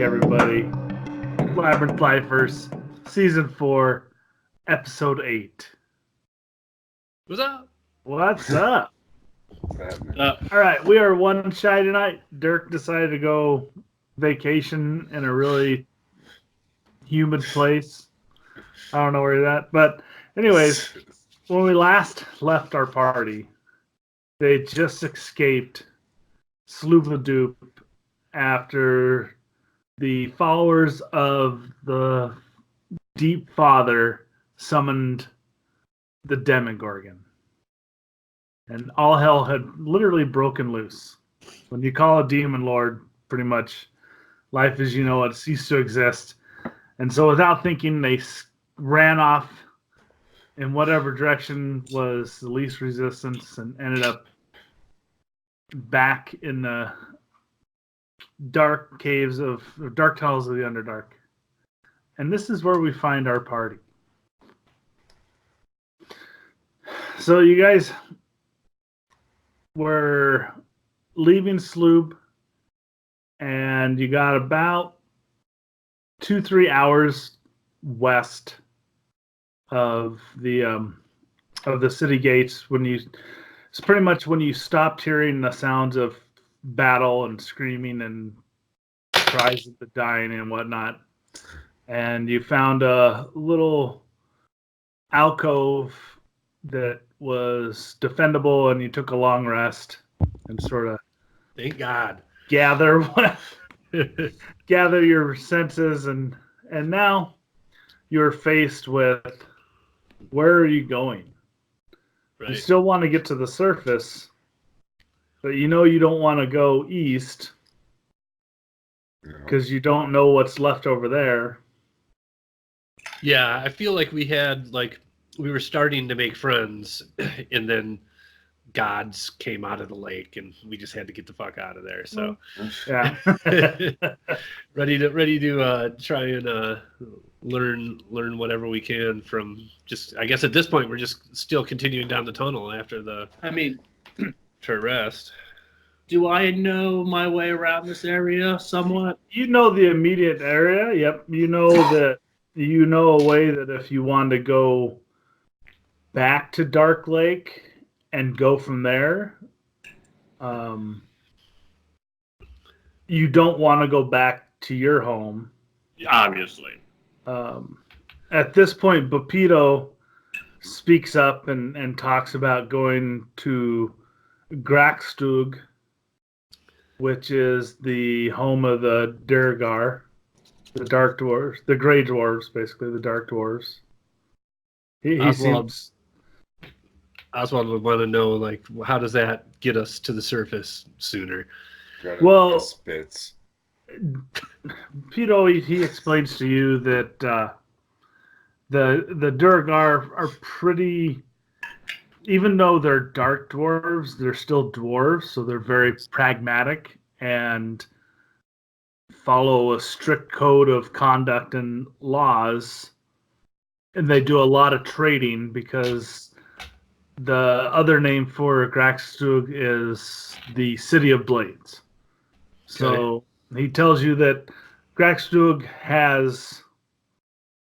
everybody. Labyrinth Lifers, Season 4, Episode 8. What's up? What's up? Uh, All right, we are one shy tonight. Dirk decided to go vacation in a really humid place. I don't know where he's at. But anyways, when we last left our party, they just escaped Sloopadoop after the followers of the Deep Father summoned the demogorgon. And all hell had literally broken loose. When you call a demon lord, pretty much life as you know it ceased to exist. And so without thinking, they ran off in whatever direction was the least resistance and ended up back in the dark caves of dark tunnels of the Underdark. And this is where we find our party. So you guys were leaving Sloob, and you got about 2-3 hours west of the city gates. It's pretty much when you stopped hearing the sounds of battle and screaming and cries of the dying and whatnot, and you found a little alcove that was defendable, and you took a long rest and sort of thank God. gather your senses, and now you're faced with, where are you going? Right. You still want to get to the surface, but you know you don't want to go east because you don't know what's left over there. Yeah, I feel like we were starting to make friends, and then gods came out of the lake, and we just had to get the fuck out of there. So, Yeah. ready to try and learn whatever we can from. Just, I guess at this point we're just still continuing down the tunnel after the. To rest. Do I know my way around this area somewhat? You know the immediate area. Yep. You know a way that if you want to go back to Dark Lake and go from there, you don't want to go back to your home. Obviously. At this point, Bapito speaks up and talks about going to Grakstug, which is the home of the Durgar, the Dark Dwarves, the Grey Dwarves, basically the Dark Dwarves. He seems. Oswald would want to know, like, how does that get us to the surface sooner? Well, spits. Pito, he explains to you that the Durgar are pretty. Even though they're dark dwarves, they're still dwarves, so they're very pragmatic and follow a strict code of conduct and laws. And they do a lot of trading because the other name for Grakstug is the City of Blades. So he tells you that Grakstug has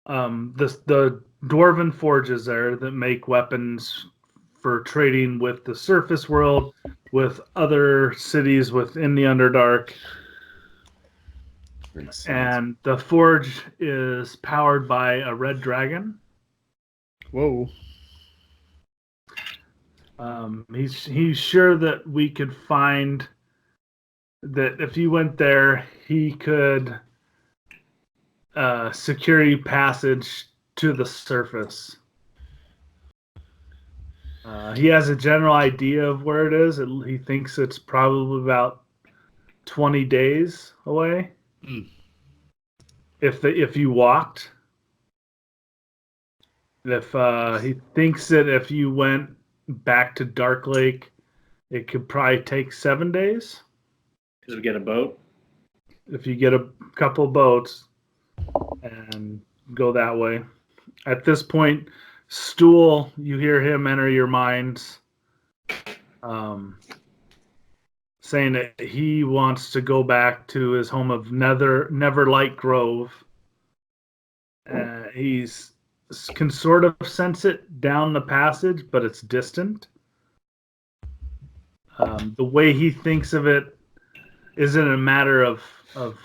the dwarven forges there that make weapons for trading with the surface world, with other cities within the Underdark. And the forge is powered by a red dragon. Whoa. He's sure that we could find that if you went there, he could secure you passage to the surface. He has a general idea of where it is. He thinks it's probably about 20 days away. Mm. If you walked. If he thinks that if you went back to Dark Lake, it could probably take 7 days. Because we get a boat? If you get a couple boats and go that way. At this point, Stool, you hear him enter your minds. saying that he wants to go back to his home of Neverlight Grove. He's can sort of sense it down the passage, but it's distant. The way he thinks of it isn't a matter of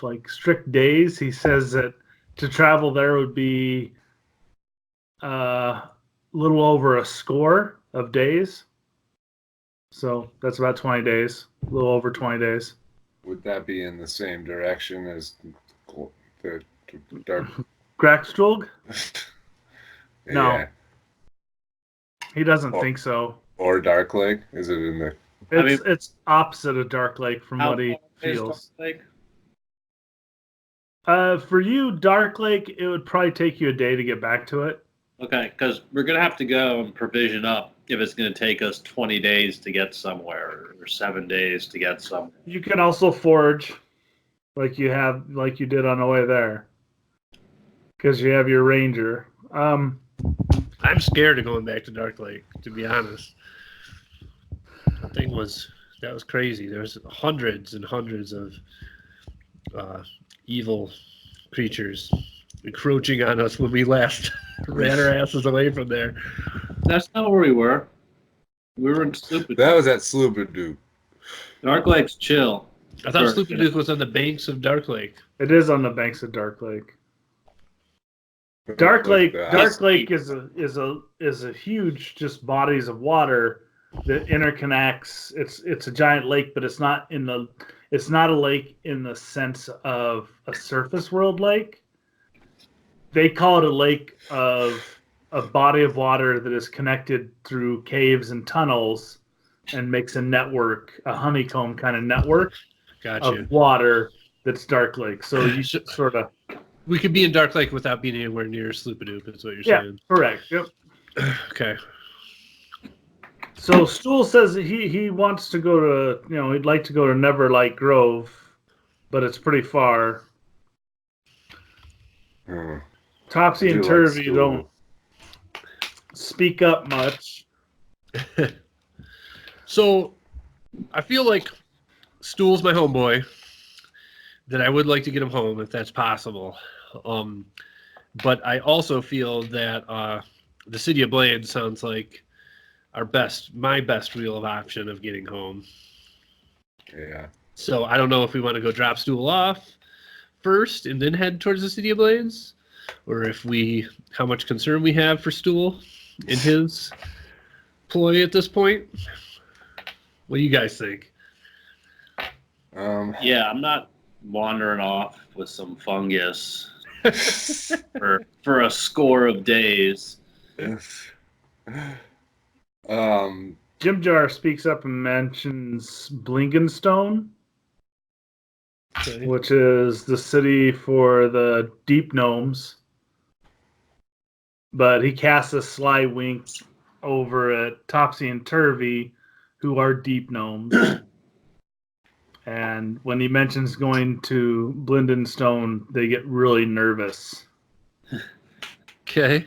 like strict days. He says that to travel there would be a little over a score of days. So that's about 20 days, a little over 20 days. Would that be in the same direction as the dark? Graxtrolg? Yeah. No. He doesn't think so. Or Dark Lake? Is it in the... It's opposite of Dark Lake from what he feels. For you, Dark Lake, it would probably take you a day to get back to it. Okay, because we're going to have to go and provision up if it's going to take us 20 days to get somewhere or 7 days to get somewhere. You can also forage like you did on the way there because you have your ranger. I'm scared of going back to Dark Lake, to be honest. That was crazy. There's hundreds and hundreds of evil creatures encroaching on us when we last ran our asses away from there. That's not where we were. We were in Sloopy. That was at Sloopadook. Dark Lake's chill. I thought Sloopadook was on the banks of Dark Lake. It is on the banks of Dark Lake. Dark Lake is a huge just bodies of water that interconnects. It's a giant lake, but it's not a lake in the sense of a surface world lake. They call it a lake of a body of water that is connected through caves and tunnels and makes a network, a honeycomb kind of network of water that's Dark Lake. So you should sort of... We could be in Dark Lake without being anywhere near Sloopadook, is what you're saying. Yeah, correct. Yep. Okay. So Stool says that he wants to go to, he'd like to go to Neverlight Grove, but it's pretty far. Topsy and Turvy don't speak up much. So I feel like Stool's my homeboy, that I would like to get him home if that's possible. But I also feel that the City of Blade sounds like my best real option of getting home. Yeah. So I don't know if we want to go drop Stool off first and then head towards the City of Blades, or how much concern we have for Stool in his ploy at this point. What do you guys think? Yeah, I'm not wandering off with some fungus for a score of days. Jim Jar speaks up and mentions Blingenstone, which is the city for the deep gnomes. But he casts a sly wink over at Topsy and Turvy, who are deep gnomes. And when he mentions going to Blindenstone, they get really nervous. Okay.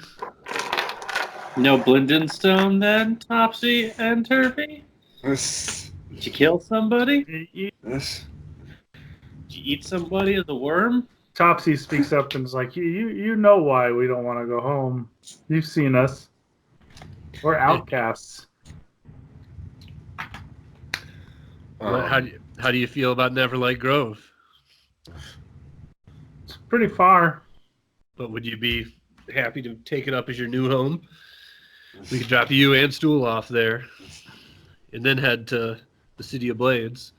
No Blindenstone then, Topsy and Turvy? Did you kill somebody? Did you eat somebody as a worm? Topsy speaks up and is like, you know why we don't want to go home. You've seen us. We're outcasts. How do you feel about Neverlight Grove? It's pretty far. But would you be happy to take it up as your new home? We could drop you and Stool off there and then head to the City of Blades.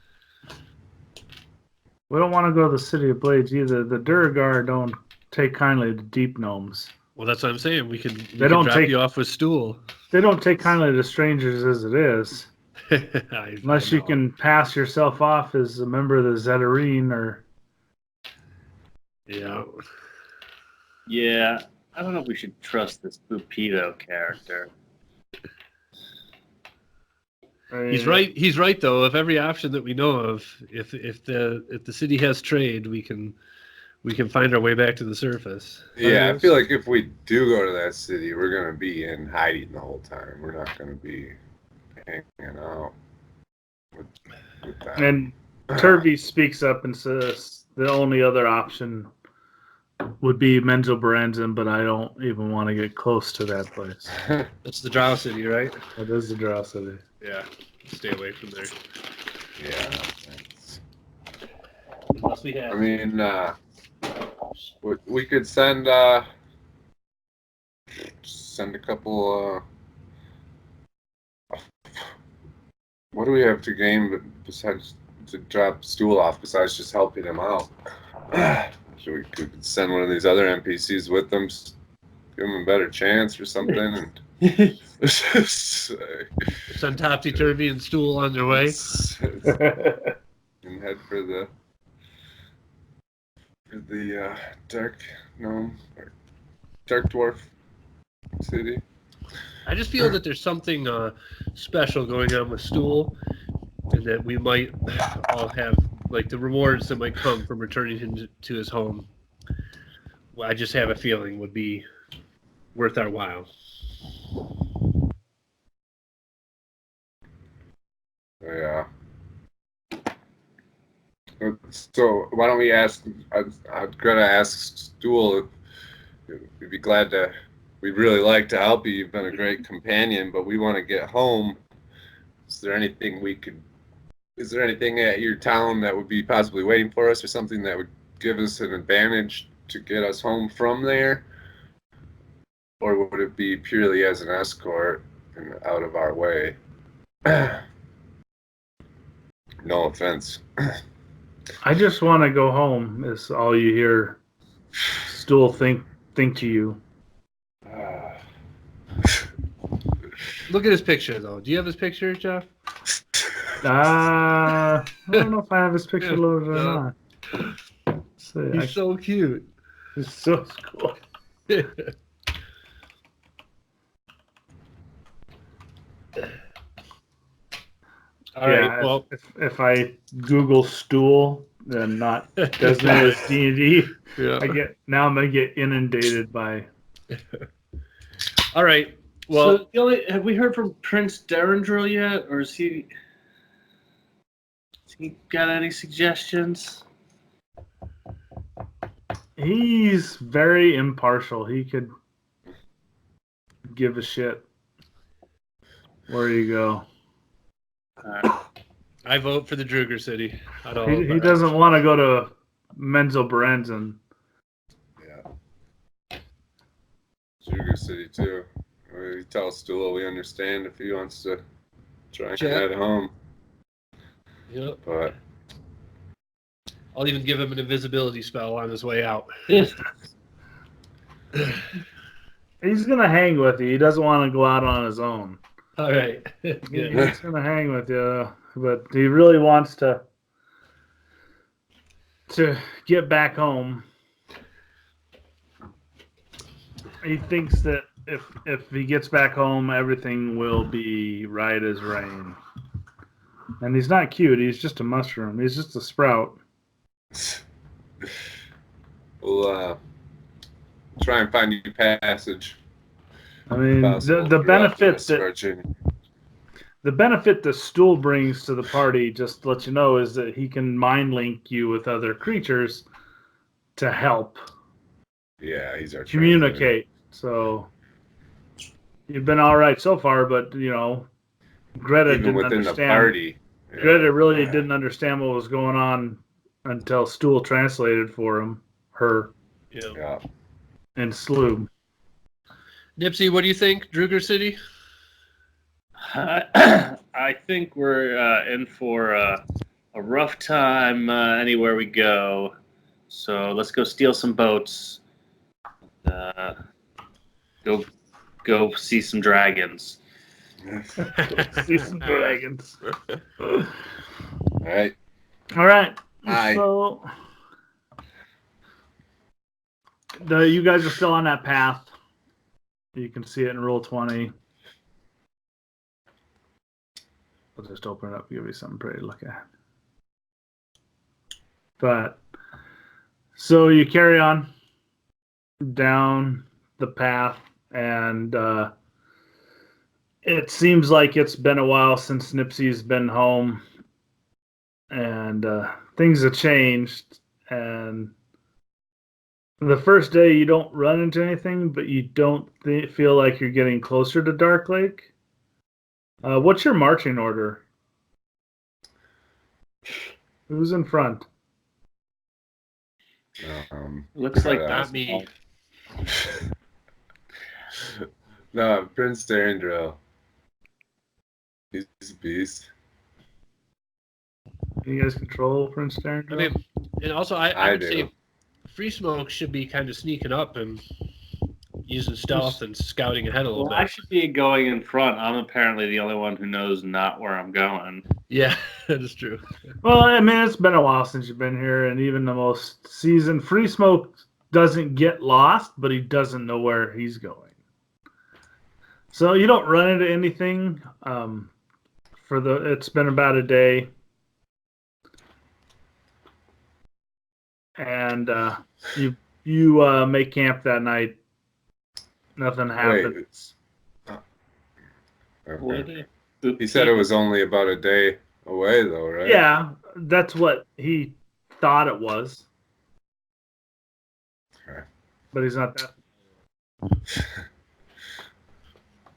We don't want to go to the City of Blades either. The Duragar don't take kindly to deep gnomes. Well, that's what I'm saying. We can drop you off with Stool. They don't take kindly to strangers as it is. Unless you can pass yourself off as a member of the Zetterine or... Yeah. Yeah. I don't know if we should trust this Pupito character. He's right. He's right though. Of every option that we know of, if the city has trade, we can find our way back to the surface. Yeah, I feel like if we do go to that city, we're gonna be in hiding the whole time. We're not gonna be hanging out. with that. And Turvey speaks up and says the only other option would be Menzo Berenzin, but I don't even want to get close to that place. That's the Drow City, right? That is the Drow City. Yeah. Stay away from there. Yeah. Unless we have. I mean, we could send a couple. What do we have to gain besides to drop Stool off? Besides just helping him out, so we could send one of these other NPCs with them, give them a better chance or something, and Send Topsy Turvy and Stool on their way. and head for the dark gnome, or dark dwarf city. I just feel that there's something special going on with Stool, and that we might all have like the rewards that might come from returning him to his home. Well, I just have a feeling would be worth our while. Yeah. So why don't we ask? I'm gonna ask Stool if we'd be glad to. We'd really like to help you. You've been a great companion, but we want to get home. Is there anything at your town that would be possibly waiting for us, or something that would give us an advantage to get us home from there? Or would it be purely as an escort and out of our way? No offense. I just want to go home. Is all you hear Stool think to you. Look at his picture, though. Do you have his picture, Jeff? I don't know if I have his picture loaded or No. not. He's so cute. He's so cool. All right. Well, if I Google Stool and not Desmond as D&D, yeah. I'm gonna get inundated by. All right. Well, so have we heard from Prince Derendril yet, or has he got any suggestions? He's very impartial. He could give a shit where you go. I vote for the Druger City. He doesn't want to go to Menzo Berenzin. Yeah. Sugar City too. We tell Stool we understand if he wants to try and head home. Yep. But I'll even give him an invisibility spell on his way out. He's gonna hang with you. He doesn't want to go out on his own. All right. He's gonna hang with you, but he really wants to get back home. He thinks that if he gets back home, everything will be right as rain. And he's not cute. He's just a mushroom. He's just a sprout. we'll try and find you passage. I mean, the benefit that Stool brings to the party, just to let you know, is that he can mind link you with other creatures to help. Yeah, he's our communicate. So you've been all right so far, but Greta even didn't within understand. the party. Yeah. Greta really didn't understand what was going on until Stool translated for her. Yeah. And Sloob. Nipsey, what do you think, Druger City? I think we're in for a rough time anywhere we go. So let's go steal some boats. Go see some dragons. See some dragons. All right. All right. Hi. So you guys are still on that path. You can see it in Roll20. I'll just open it up and give you something pretty to look at. But so you carry on down the path, and it seems like it's been a while since Nipsey's been home, and things have changed. And the first day, you don't run into anything, but you don't feel like you're getting closer to Dark Lake. What's your marching order? Who's in front? Looks like Not me. No, Prince Darendrill. He's a beast. You guys control Prince Darendrill? I mean, and also I I would do. say Free Smoke should be kind of sneaking up and using stealth and scouting ahead a little Well, I bit. should be going in front. I'm apparently the only one who knows not where I'm going. Yeah, that is true. Well, I mean, it's been a while since you've been here, and even the most seasoned Free Smoke doesn't get lost, but he doesn't know where he's going. So you don't run into anything. It's been about a day, and you make camp that night. Nothing happens. Okay. He said it was only about a day away, though, right? Yeah, that's what he thought it was. Okay. But he's not that.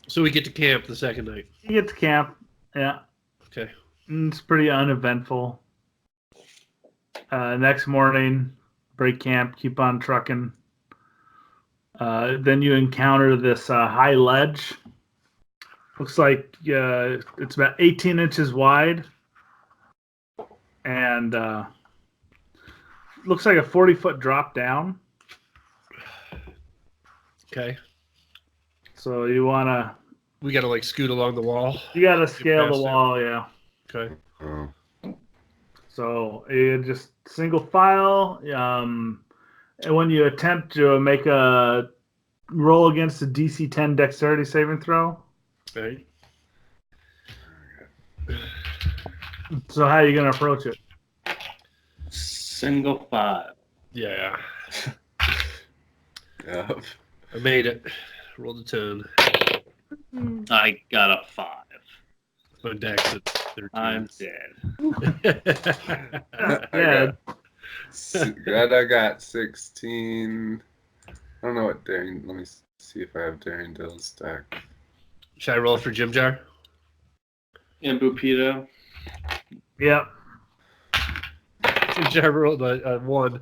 So we get to camp the second night. You get to camp, yeah. Okay. And it's pretty uneventful. Next morning, break camp, keep on trucking. Then you encounter this high ledge. Looks like it's about 18 inches wide. And looks like a 40-foot drop down. Okay. So you want to... We got to like scoot along the wall. You got to scale the past it. wall, yeah. Okay. Oh. So you just single file. And when you attempt to make a roll against a DC 10 dexterity saving throw. Right. So how are you going to approach it? Single 5. Yeah. Yeah. I made it. Rolled a 10. I got a 5. My dex at 13. I'm dead. Yeah. Glad I got 16. I don't know what daring. Let me see if I have daring dill stacked. Should I roll for Jim Jar? And Bupito. Yep. Jim Jar rolled a 1.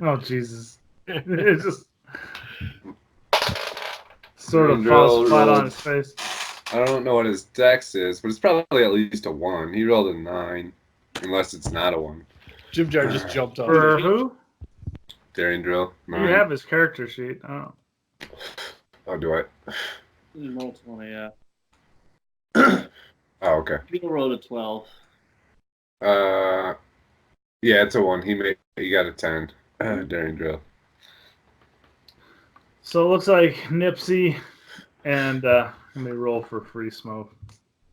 Oh, Jesus. It just sort of Daring falls Drill flat on rolled- his face. I don't know what his dex is, but it's probably at least a 1. He rolled a 9, unless it's not a 1. Jim Jar just jumped off. For who? Daring drill. 9. You have his character sheet. Oh. Oh, do I? Roll 20, yeah. Oh, okay. People rolled a 12. Yeah, it's a 1. He got a 10. Daring drill. So it looks like Nipsey and let me roll for Free Smoke.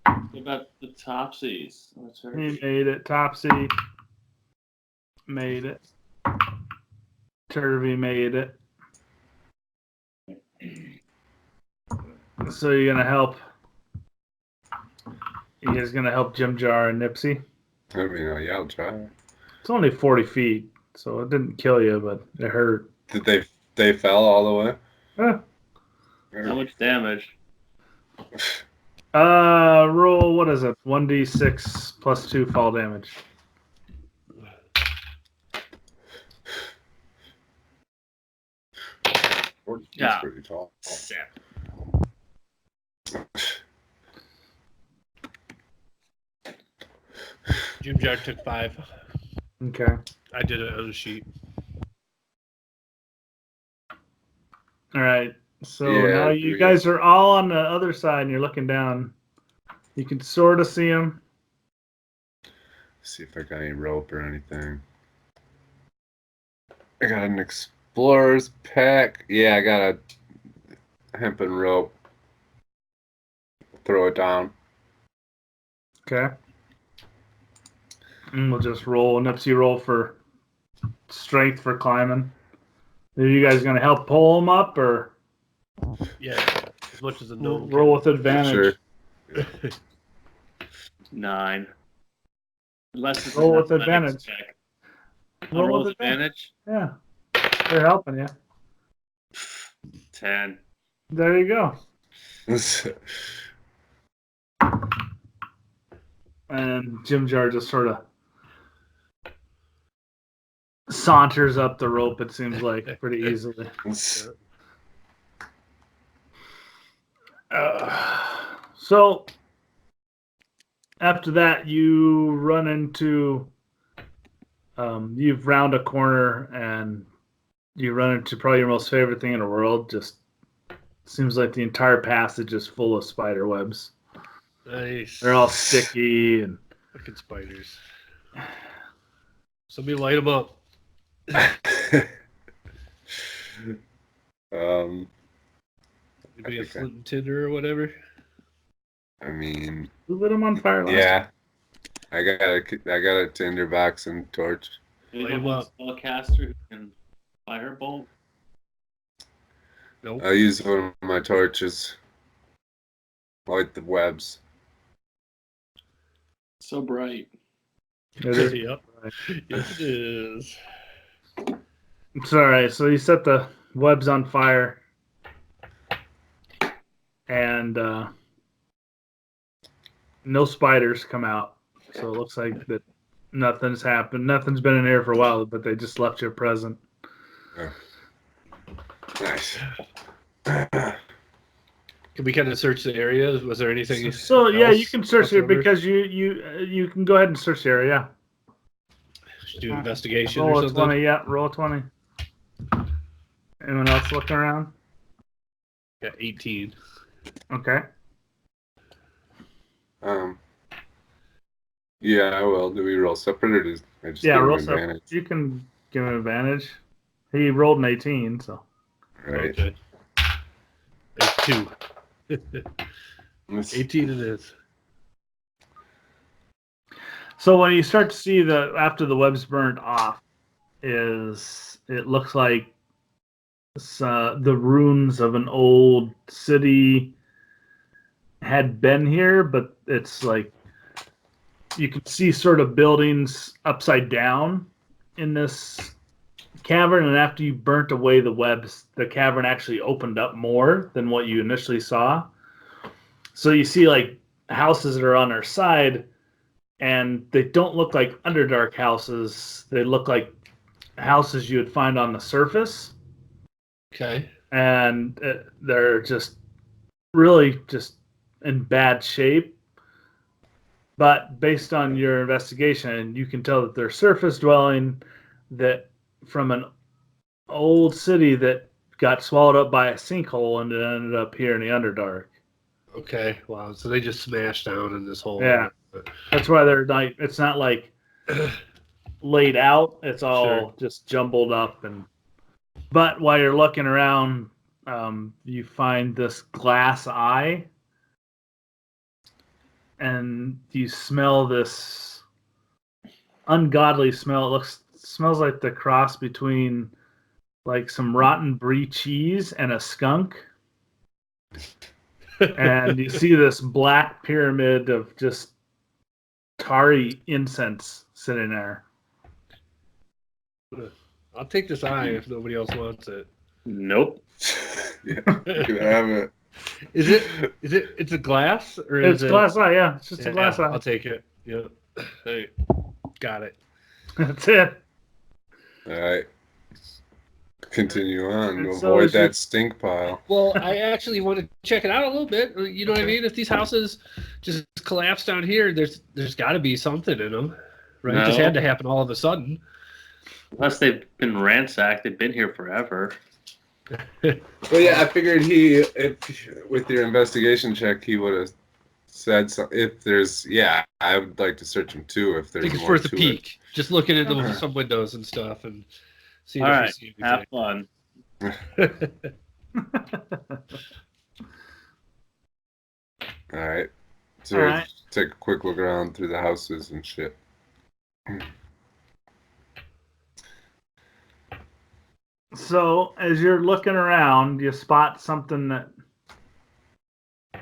What about the Topsies? That's her. He made it. Topsy made it. Turvy made it. So you're gonna help. You guys gonna help Jim Jar and Nipsey? I mean, yeah, I'll try. It's only 40 feet, so it didn't kill you, but it hurt. Did they fell all the way? Eh. How much damage? Roll, what is it? 1d6 plus 2 fall damage. He's Yeah. pretty tall. 7. Jim Jar took 5. Okay. I did it on a sheet. All right. So Yeah, now we you got- guys are all on the other side and you're looking down. You can sort of see them. See if I got any rope or anything. I got an explorer's pack. Yeah, I got a hempen rope. Throw it down. Okay. And we'll just roll, Nipsey roll for strength for climbing. Are you guys going to help pull them up or Yeah. As much as a gnome. roll with advantage? Sure. 9. Unless it's Roll an with athletics advantage. check. I'll roll with advantage. advantage. Yeah, they're helping you. 10. There you go. And Jim Jar just sort of saunters up the rope, it seems like, pretty easily. So after that, you run into, you've round a corner and you run into probably your most favorite thing in the world. Just seems like the entire passage is full of spider webs. Nice. They're all sticky and fucking spiders. Somebody light them up. Anybody have flint and tinder or whatever? I mean, who lit them on fire last yeah. I got a tinder box and torch. Do we Light have 'em a up. spellcaster who can firebolt? Nope. I'll use one of my torches. Light the webs. So bright. It is. Yep. Yes, it is. It's all right. So you set the webs on fire, and no spiders come out. So it looks like that nothing's happened. Nothing's been in here for a while, but they just left you a present. Oh. Nice. Can we kind of search the area? Was there anything? So yeah, else you can search left it over? because you can go ahead and search the area. Should do investigation Roll or a something. 20. Yeah, roll a 20. Anyone else looking around? Got 18. Okay. Yeah, I will. Do we roll separate or does I just Yeah, give him roll advantage? separate. You can give him advantage. He rolled an 18, so. Right. Okay. There's 2. Let's- 18 it is. So when you start to see after the web's burned off, it looks like the ruins of an old city had been here, but it's like you can see sort of buildings upside down in this cavern, and after you burnt away the webs, the cavern actually opened up more than what you initially saw. So you see like houses that are on our side, and they don't look like Underdark houses. They look like houses you would find on the surface. Okay. And they're just really just in bad shape. But based on your investigation, you can tell that they're surface dwelling that from an old city that got swallowed up by a sinkhole and it ended up here in the Underdark. Okay. Wow. So they just smashed down in this hole. Yeah. That's why they're like, it's not like laid out. It's all just jumbled up. But while you're looking around, you find this glass eye, and you smell this ungodly smell. It smells like the cross between like some rotten brie cheese and a skunk. And you see this black pyramid of just tarry incense sitting there. I'll take this eye if nobody else wants it. Nope. Yeah, you can have it. Is it? It's a glass or It's is it? glass eye, yeah. It's just Yeah, a glass eye. I'll take it. Yeah. Hey, got it. That's it. All right. Continue on. And so Avoid as you- that stink pile. Well, I actually want to check it out a little bit. You know what I mean? If these houses just collapse down here, there's got to be something in them, right? It just No. had to happen all of a sudden. Unless they've been ransacked, they've been here forever. Well, yeah, I figured with your investigation check, he would have said something. If there's, I would like to search them too. If I there's think it's more worth a to peek. Just looking into Okay. some windows and stuff and see All if right, we see have fun. anything. All right. So All right. take a quick look around through the houses and shit. So as you're looking around, you spot something that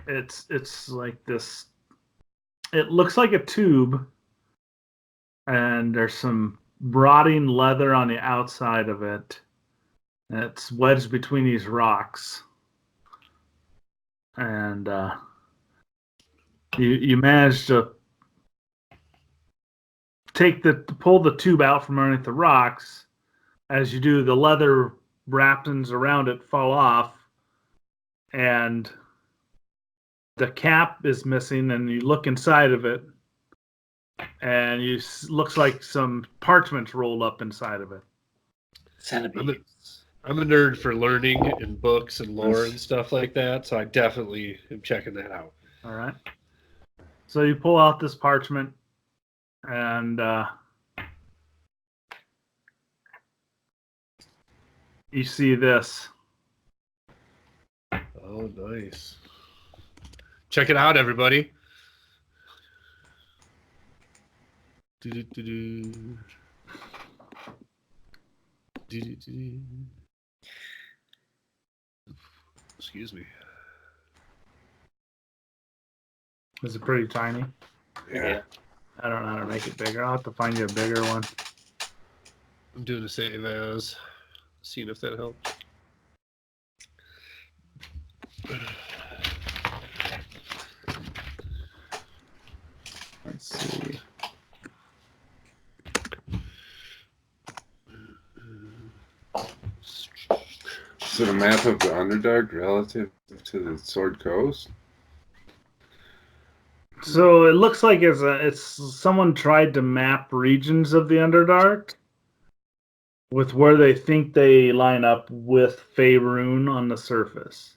it's like this. It looks like a tube, and there's some rotting leather on the outside of it. And it's wedged between these rocks. And you manage to pull the tube out from underneath the rocks. As you do, the leather wrappings around it fall off, and the cap is missing. And you look inside of it, and looks like some parchments rolled up inside of it. I'm a nerd for learning and books and lore and stuff like that, so I definitely am checking that out. All right. So you pull out this parchment, and you see this. Oh, nice. Check it out, everybody. Do-do-do-do. Do-do-do. Excuse me. Is it pretty tiny? Yeah. I don't know how to make it bigger. I'll have to find you a bigger one. I'm doing the same as. Seeing if that helps. Let's see. Is it a map of the Underdark relative to the Sword Coast? So it looks like it's someone tried to map regions of the Underdark with where they think they line up with Faerun on the surface.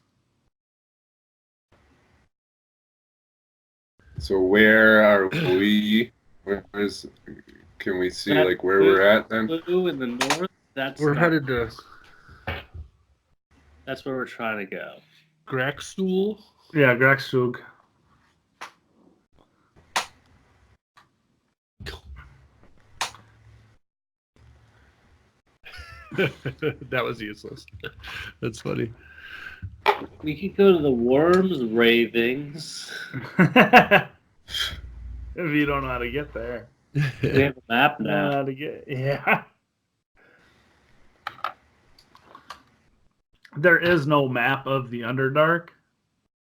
So where are we? Can we see like where we're at then? Blue in the north. We're headed to That's where we're trying to go. Graxstool. Yeah, Graxstug. That was useless. That's funny. We could go to the Worms Ravings. If you don't know how to get there. We have a map Know now. how to get, yeah. There is no map of the Underdark,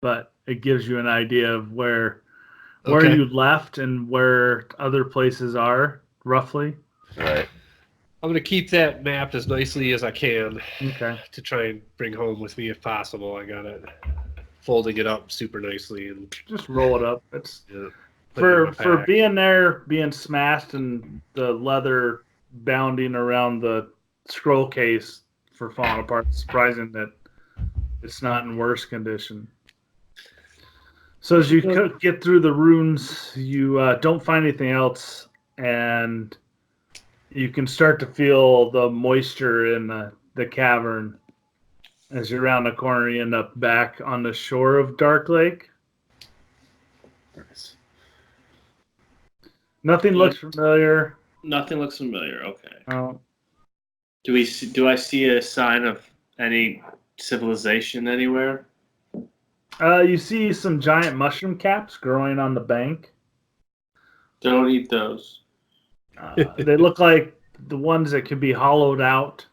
but it gives you an idea of where Okay. you left and where other places are, roughly. Right. I'm going to keep that mapped as nicely as I can Okay. to try and bring home with me if possible. I got it folding it up super nicely and Just roll it up. It's put it in my for pack. being there, being smashed, and the leather bounding around the scroll case for falling apart. It's surprising that it's not in worse condition. So as you get through the runes, you don't find anything else, and you can start to feel the moisture in the cavern. As you're around the corner, you end up back on the shore of Dark Lake. Nice. Nothing looks familiar. Nothing looks familiar. Okay. Oh, Do I see a sign of any civilization anywhere? you see some giant mushroom caps growing on the bank. Don't eat those. They look like the ones that could be hollowed out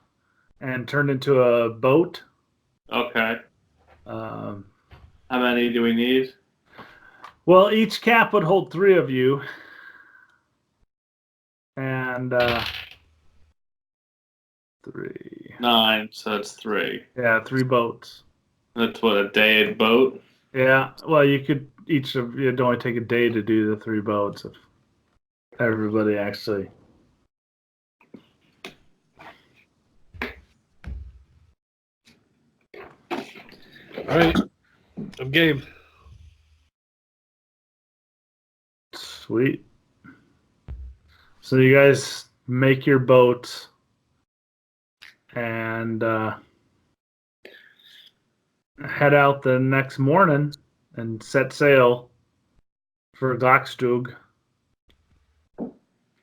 and turned into a boat. Okay. Um, How many do we need? well, each cap would hold 3 of you. And 3. 9, so that's 3. Yeah, 3 boats. That's what, a day boat? Yeah, well, you could each of you only take a day to do the 3 boats if everybody actually. All right. I'm game. Sweet. So you guys make your boats and head out the next morning and set sail for Glockstug.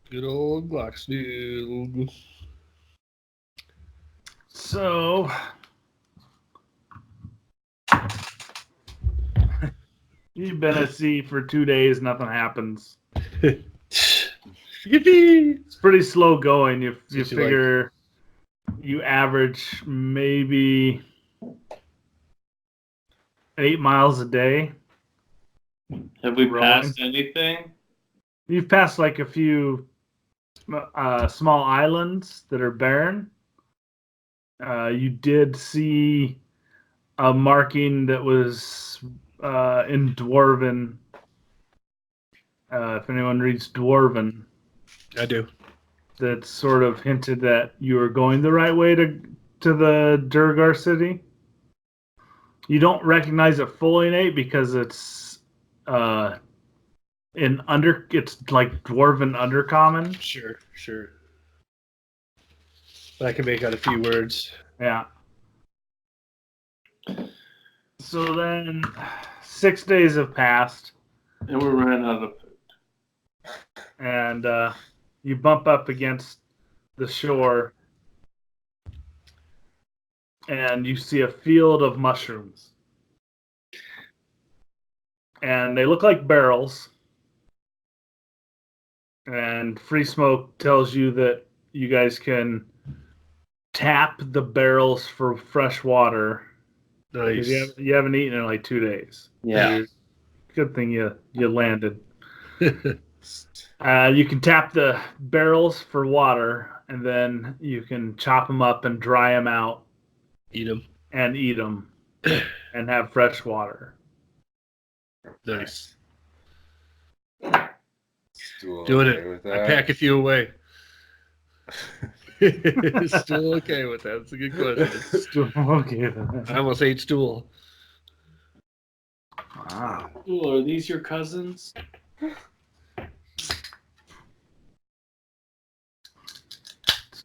Good old Glockstool. So you've been at sea for 2 days, nothing happens. Yippee! It's pretty slow going. You So you figure you average maybe 8 miles a day. Have we Rolling. passed anything? You've passed like a few small islands that are barren. You did see a marking that was in Dwarven. If anyone reads Dwarven, I do. that sort of hinted that you were going the right way to the Durgar city. You don't recognize it fully, Nate, because it's it's like Dwarven Undercommon. Sure. But I can make out a few words. Yeah. So then 6 days have passed, And we're running out of food. and you bump up against the shore, and you see a field of mushrooms. And they look like barrels. And Free Smoke tells you that you guys can tap the barrels for fresh water. Nice. You haven't eaten in like 2 days. Yeah. Good thing you landed. You can tap the barrels for water, and then you can chop them up and dry them out. Eat them. And eat them and have fresh water. Nice. Doing it. I pack a few away. Still okay with that. That's a good question. Okay. I almost ate stool. Wow. Ooh, are these your cousins? Let's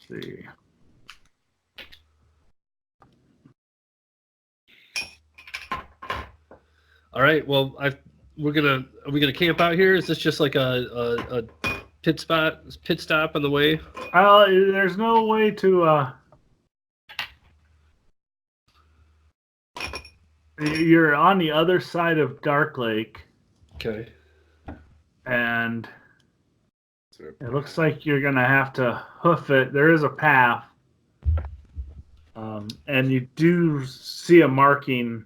see. All right. Well, are we gonna camp out here? Is this just like a pit stop on the way? There's no way to. You're on the other side of Dark Lake. Okay. And it looks like you're gonna have to hoof it. There is a path, and you do see a marking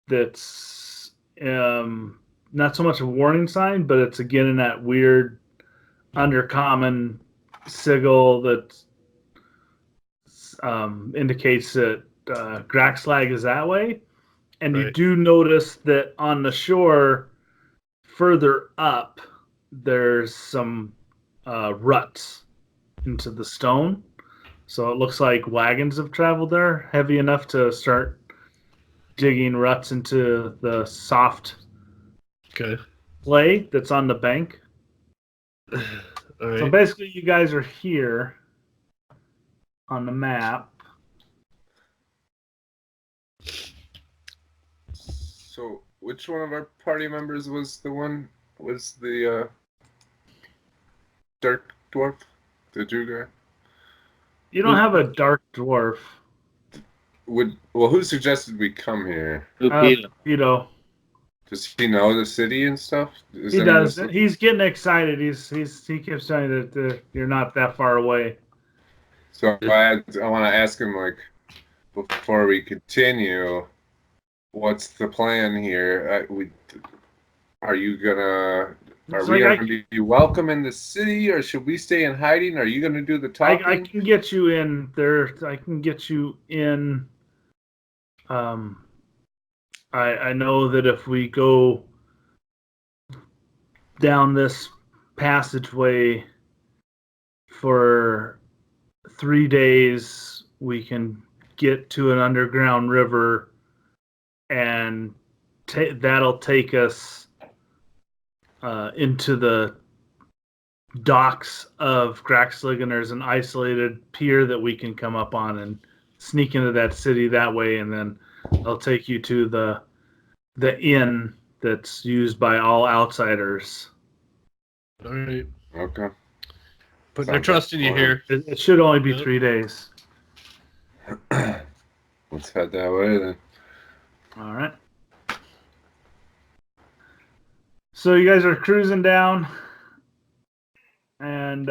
that's not so much a warning sign, but it's again in that weird undercommon sigil that indicates that Graxlag is that way. And you do notice that on the shore, further up, there's some ruts into the stone. So it looks like wagons have traveled there, heavy enough to start digging ruts into the soft clay that's on the bank. All right. So basically, you guys are here on the map. So, which one of our party members was the dark dwarf, the Jew guy? You don't have a dark dwarf. Who suggested we come here? Pito. Does he know the city and stuff? He does. He's getting excited. He keeps saying that you're not that far away. So I want to ask him, like, before we continue, what's the plan here? Are we gonna be welcome in the city, or should we stay in hiding? Are you gonna do the talking? I can get you in there. I can get you in. I know that if we go down this passageway for 3 days, we can get to an underground river, and that'll take us into the docks of Graxlig, and there's an isolated pier that we can come up on and sneak into that city that way, and then I'll take you to the inn that's used by all outsiders. All right. Okay. Putting their trust in you here. It should only be 3 days. Let's head that way then. All right. So you guys are cruising down. and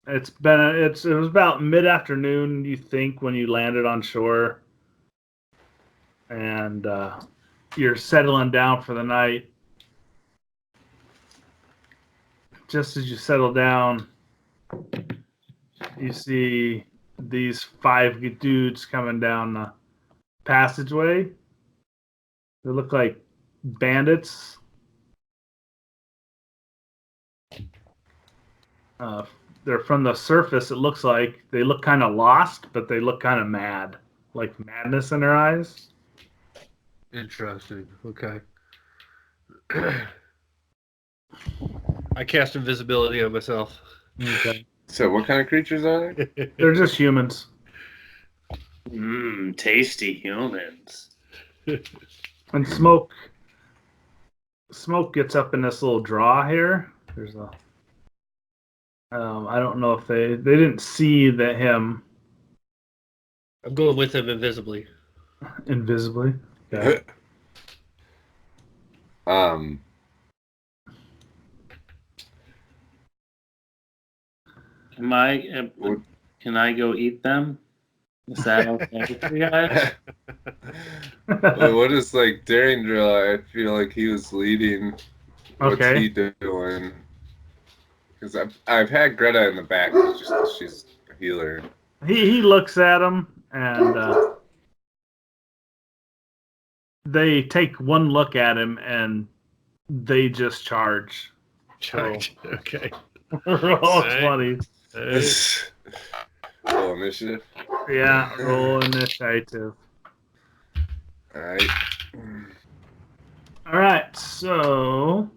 it was about mid-afternoon, you think, when you landed on shore, and you're settling down for the night. Just as you settle down, you see these 5 dudes coming down the passageway. They look like bandits. They're from the surface. It looks like they look kind of lost, but they look kind of mad, like madness in their eyes. Interesting. Okay. I cast invisibility on myself. Okay. So what kind of creatures are they? They're just humans. Tasty humans. And smoke gets up in this little draw here. There's a I don't know if they didn't see him I'm going with him invisibly. invisibly. Okay. Can I go eat them? Is that okay for you guys? Well, what is like daring drill? I feel like he was leading. What's Okay. he doing? Because I've had Greta in the back. She's a healer. He looks at him, and they take one look at him, and they just charge. Charge. Okay. Roll Right. 20. Roll initiative. Yeah, roll initiative. All right. All right, so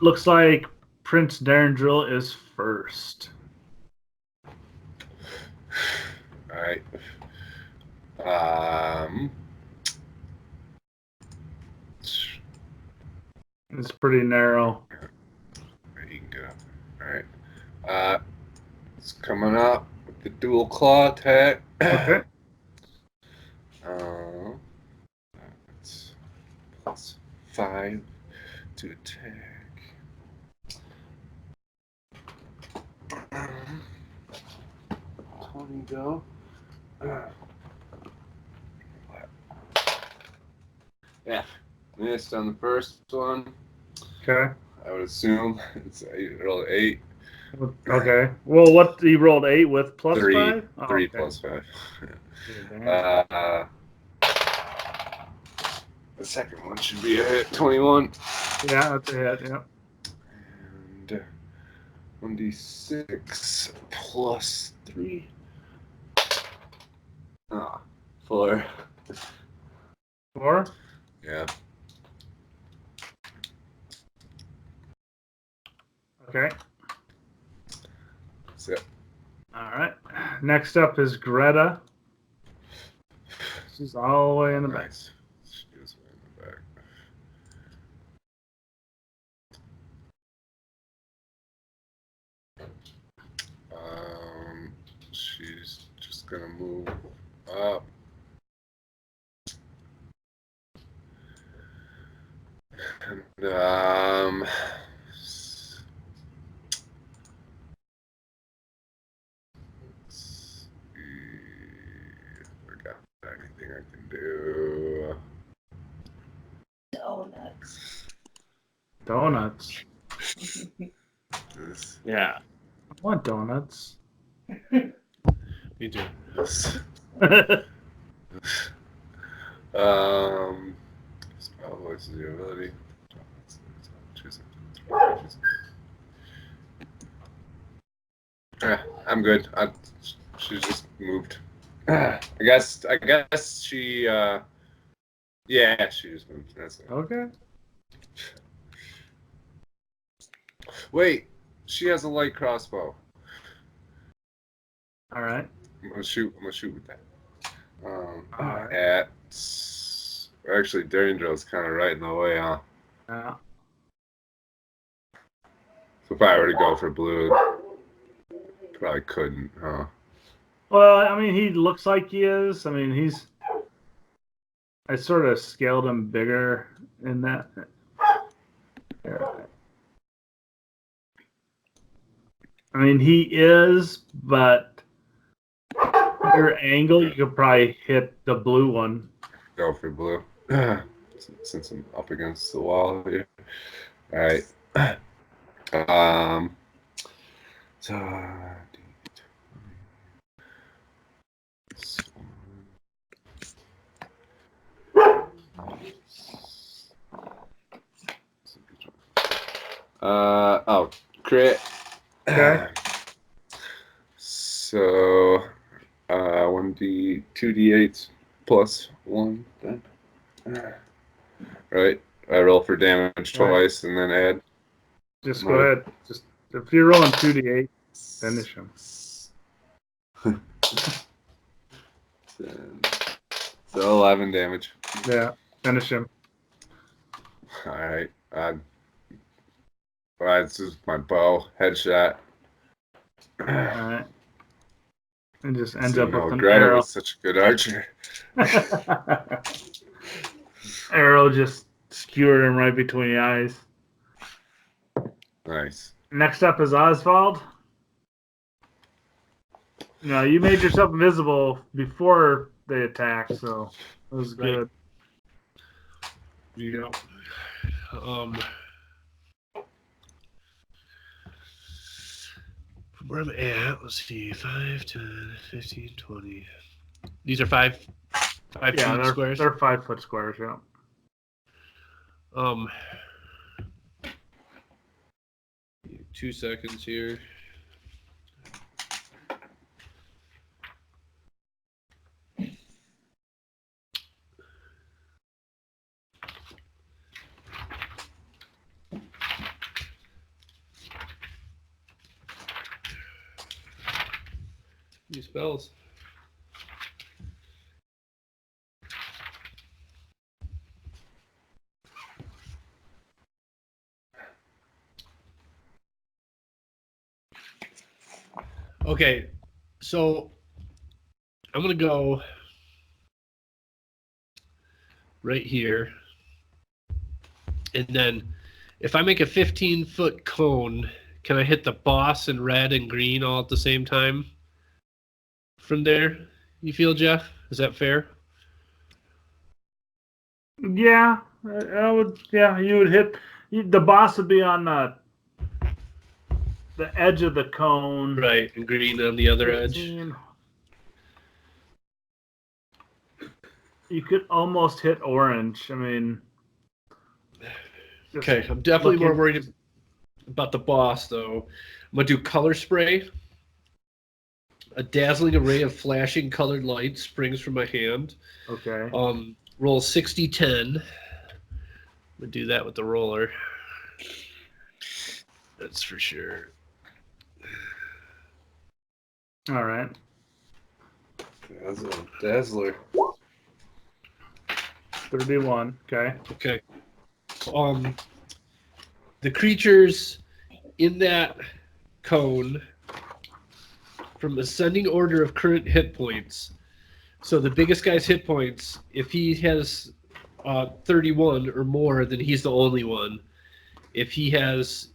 looks like Prince Darendrill is first. All right. It's pretty narrow. You can get up. All right. It's coming up with the dual claw attack. Okay. It's +5 to attack. 20 go. Yeah, missed on the first one. Okay. I would assume it's rolled 8. Okay. Well, what he rolled 8 with plus 3. 5? Oh, 3 okay. plus 5. Damn. The second one should be a hit. 21. Yeah, that's a hit. Yeah. And 1d6 plus 3. 4. 4. Yeah. Okay. That's it. All right. Next up is Greta. She's all the way in the back. Nice. She is way in the back. She's just gonna move up. And forgot anything I can do. Donuts. This, Yeah. I want donuts. Me too. this. Spell voice is the ability. I'm good. She just moved. I guess she. Yeah, she just moved. That's it. Okay. Wait, she has a light crossbow. All right. I'm gonna shoot with that. Alright. At actually, Daring Drill's kind of right in the way, huh? Yeah. So if I were to go for blue, probably couldn't, huh? Well, I mean, he looks like he is. I mean, I sort of scaled him bigger in that. I mean, he is, but your angle, you could probably hit the blue one. Go for blue. Since I'm up against the wall here. All right. So, crit. Okay. So, 2d8 plus 1 then. Right. I roll for damage twice and then add. Just go ahead. Just if you're rolling 2d8, finish him. So 11 damage. Yeah, finish him. All right. This is my bow headshot. All right. And just ends So up with an Greta arrow. was such a good archer. Arrow just skewered him right between the eyes. Nice. Next up is Oswald. No, you made yourself invisible before they attacked, so it was good. Yeah. Where am I at? Let's see. 5, 10, 15, 20. These are 5 feet squares? They're 5 foot squares, yeah. 2 seconds here. New spells. Okay, so I'm gonna go right here, and then if I make a 15-foot cone, can I hit the boss in red and green all at the same time? From there, you feel, Jeff? Is that fair? Yeah, I would. Yeah, you would hit. The boss would be on the edge of the cone. Right, and green on the other edge. You could almost hit orange. I mean. Okay, I'm definitely more worried about the boss, though. I'm going to do color spray. A dazzling array of flashing colored lights springs from my hand. Okay. Roll 60-10. I'm going to do that with the roller. That's for sure. All right. Dazzler. 31. Okay. Okay. The creatures in that cone from ascending order of current hit points. So the biggest guy's hit points, if he has 31 or more, then he's the only one. If he has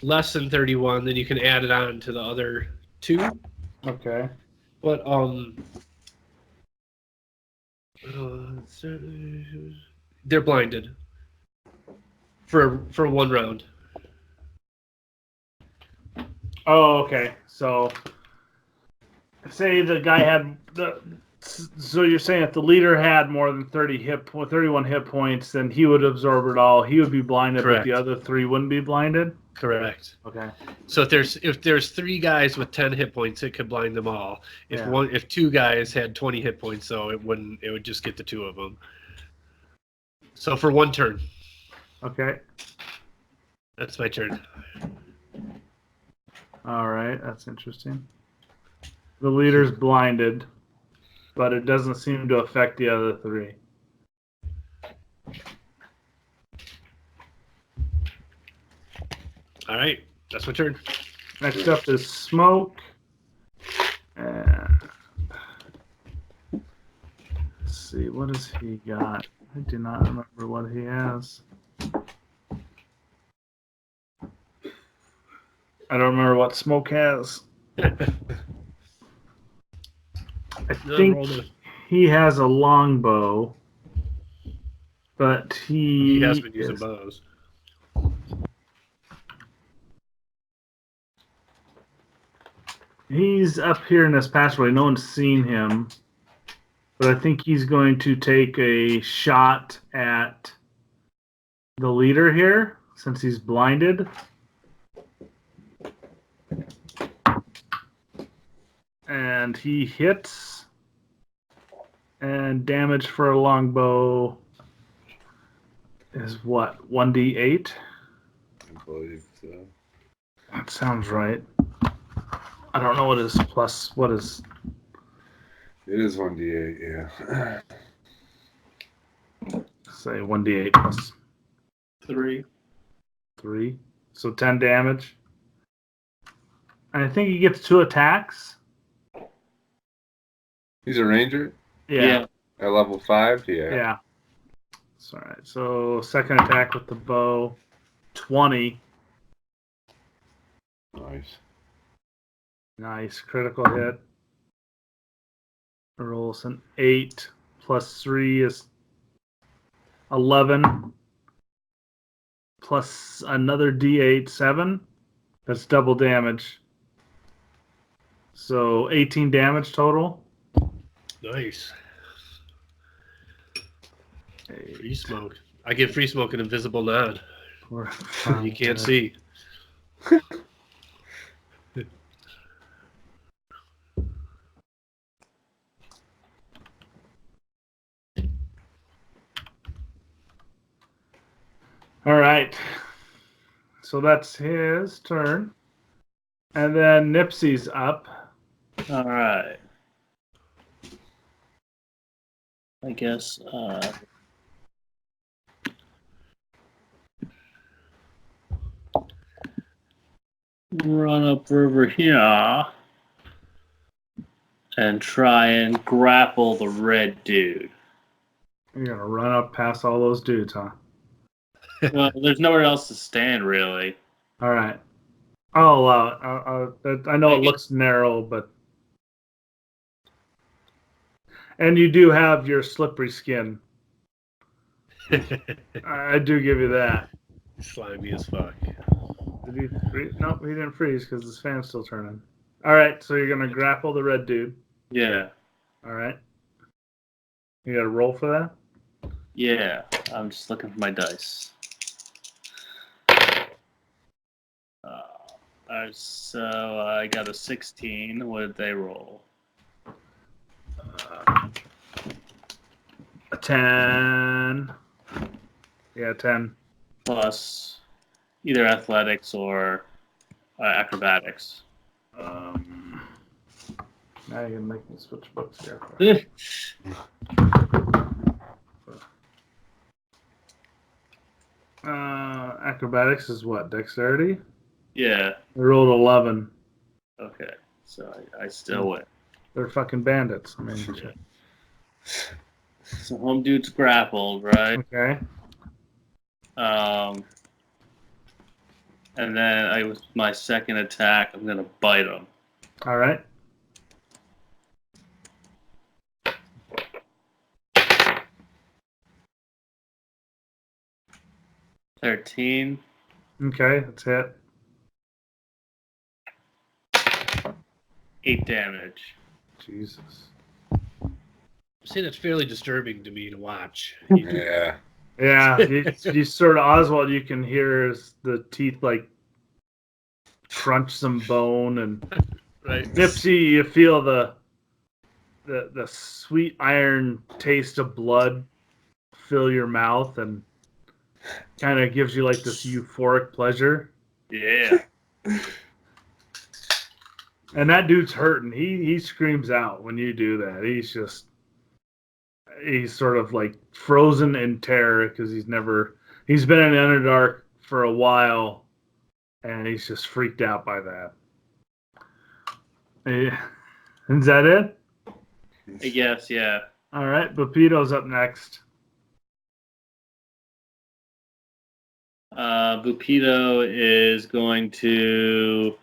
less than 31, then you can add it on to the other 2. Okay. But they're blinded for 1 round. Oh, okay. So, say the guy had the. So you're saying if the leader had more than 31 hit points, then he would absorb it all. He would be blinded, Correct. But the other 3 wouldn't be blinded. Correct. Okay. So if there's 3 guys with 10 hit points, it could blind them all. If 2 guys had 20 hit points, though, it wouldn't. It would just get the 2 of them. So for 1 turn. Okay. That's my turn. All right. That's interesting. The leader's blinded, but it doesn't seem to affect the other 3. All right, that's my turn. Next up is Smoke. And let's see, what has he got? I do not remember what he has. I don't remember what Smoke has. I No, think roll the- he has a longbow, but he has been using is- bows. He's up here in this passageway. No one's seen him, but I think he's going to take a shot at the leader here since he's blinded. And he hits, and damage for a longbow is what, 1d8? I believe so. That sounds right. I don't know what is plus, what is, It is 1d8, yeah. say 1d8 plus 3. 3. So 10 damage. And I think he gets 2 attacks. He's a ranger Yeah. at level 5? Yeah. Yeah. That's all right. So second attack with the bow, 20. Nice. Nice. Critical hit. Rolls an 8 plus 3 is 11. Plus another d8, 7. That's double damage. So 18 damage total. Nice. Free smoke. I get free smoke and invisible nod. You can't see. All right. So that's his turn. And then Nipsey's up. All right. I guess. Run up over here and try and grapple the red dude. You're going to run up past all those dudes, huh? Well, there's nowhere else to stand, really. All right. I'll allow it. I know it looks narrow, but. And you do have your slippery skin. I do give you that. Slimy as fuck. Did he freeze? Nope, he didn't freeze because his fan's still turning. All right, so you're going to grapple the red dude. Yeah. All right. You got to roll for that? Yeah. I'm just looking for my dice. So I got a 16. What did they roll? A 10. Yeah, 10. Plus either athletics or acrobatics. Now you're going to make me switch books here. Acrobatics is what? Dexterity? Yeah. I rolled 11. Okay. So I still win. They're fucking bandits. I mean, shit. So home dude's grappled, right? Okay. And then with my second attack, I'm gonna bite him. All right. $13. Okay, that's it. 8 damage. Jesus. See, that's fairly disturbing to me to watch. Yeah. Yeah, you sort of, Oswald, you can hear the teeth like crunch some bone, and Right. Nipsey, you feel the sweet iron taste of blood fill your mouth and kind of gives you like this euphoric pleasure. Yeah. And that dude's hurting. He screams out when you do that. He's sort of like frozen in terror because he's been in Underdark for a while, and he's just freaked out by that. Is that it? I guess, yeah. All right, Bapito's up next. Bupito is going to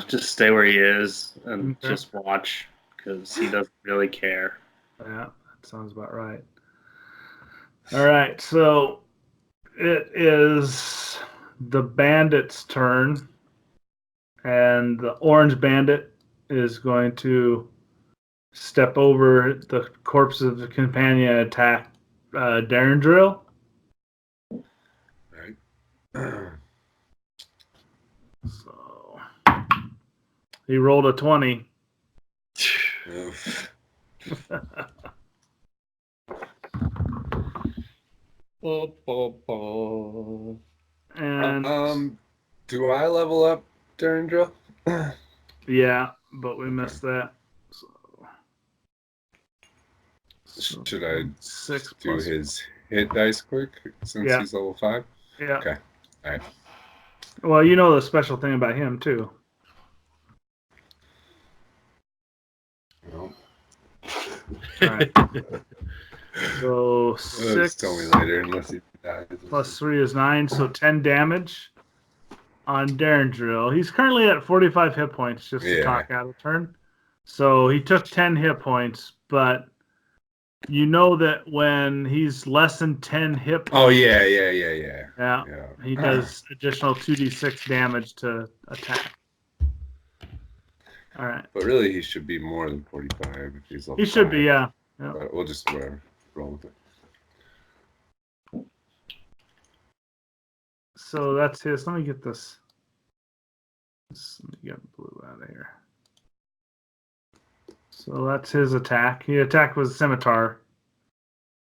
just stay where he is and Okay. just watch because he doesn't really care. Yeah, that sounds about right. All right, so it is the bandit's turn, and the orange bandit is going to step over the corpse of the companion and attack Darren Drill. Right. So he rolled a 20. Oof. And Do I level up during drill? yeah, but we missed that. So Should I 6 do plus. his hit dice quick since Yeah. he's level 5? Yeah. Okay. All right. Well, you know the special thing about him too. Well, All right. So just tell me 6 later unless he dies. plus 3 is 9, so 10 damage on Darren Drill. He's currently at 45 hit points, just to Yeah. talk out of turn. So he took 10 hit points, but you know that when he's less than 10 hit points, Oh yeah. yeah, he does additional 2d6 damage to attack. All right. But really, he should be more than 45 if he's level He should 5. be, yeah. But we'll just whatever, roll with it. So that's his. Let me get this. Let me get blue out of here. So that's his attack. He attacked with scimitar.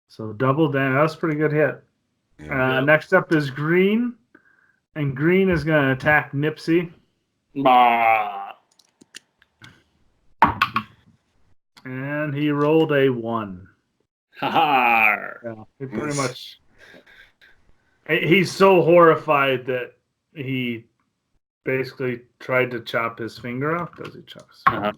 So double damage. That's a pretty good hit. Yeah. Next up is Green. And Green is going to attack Nipsey. Bah. And he rolled a 1. Ha. Yeah, he pretty much. He's so horrified that he basically tried to chop his finger off. Does he chop his finger off?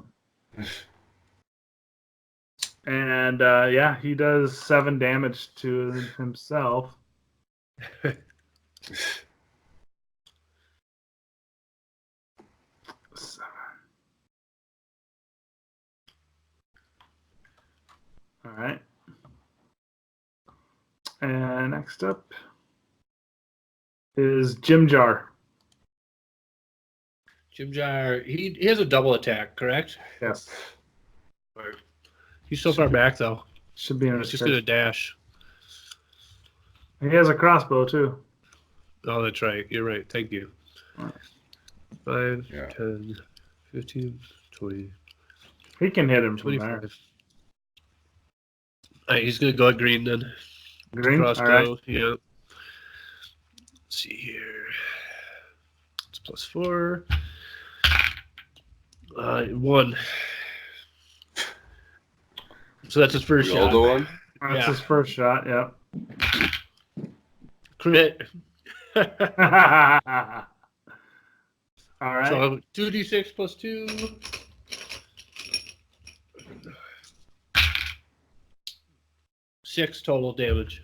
And yeah, he does 7 damage to himself. All right. And next up is Jim Jar. Jim Jar, he has a double attack, correct? Yes. He's so far back though. Should be in He's his just turn. gonna dash. He has a crossbow too. Oh, that's right. You're right. Thank you. Alright. 5, Yeah. 10, 15, 20, He can hit him from 25. there. All right, he's gonna go at green then. Green. Crossbow. All right. Yeah. Let's see here. It's +4. 1. So that's his first Rolled shot. a 1? That's Yeah. his first shot. Yep. Crit. All right. So 2d6 +2. 6 total damage.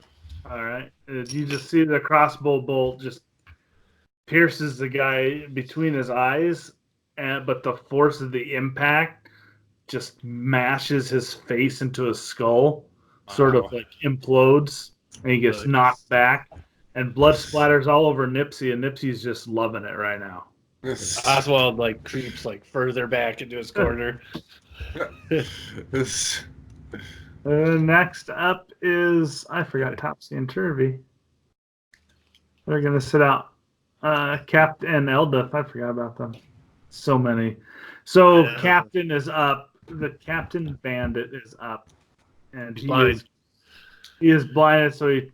All right. You just see the crossbow bolt just pierces the guy between his eyes, but the force of the impact just mashes his face into a skull, sort of like implodes, and he gets Nice. knocked back, and blood splatters all over Nipsey, and Nipsey's just loving it right now. Oswald like creeps like further back into his corner. Next up is, I forgot, Topsy and Turvy. They're gonna sit out. Captain and Eldith, I forgot about them. So many. So Yeah. Captain is up. The Captain Bandit is up, and Blind. he is blinded, so he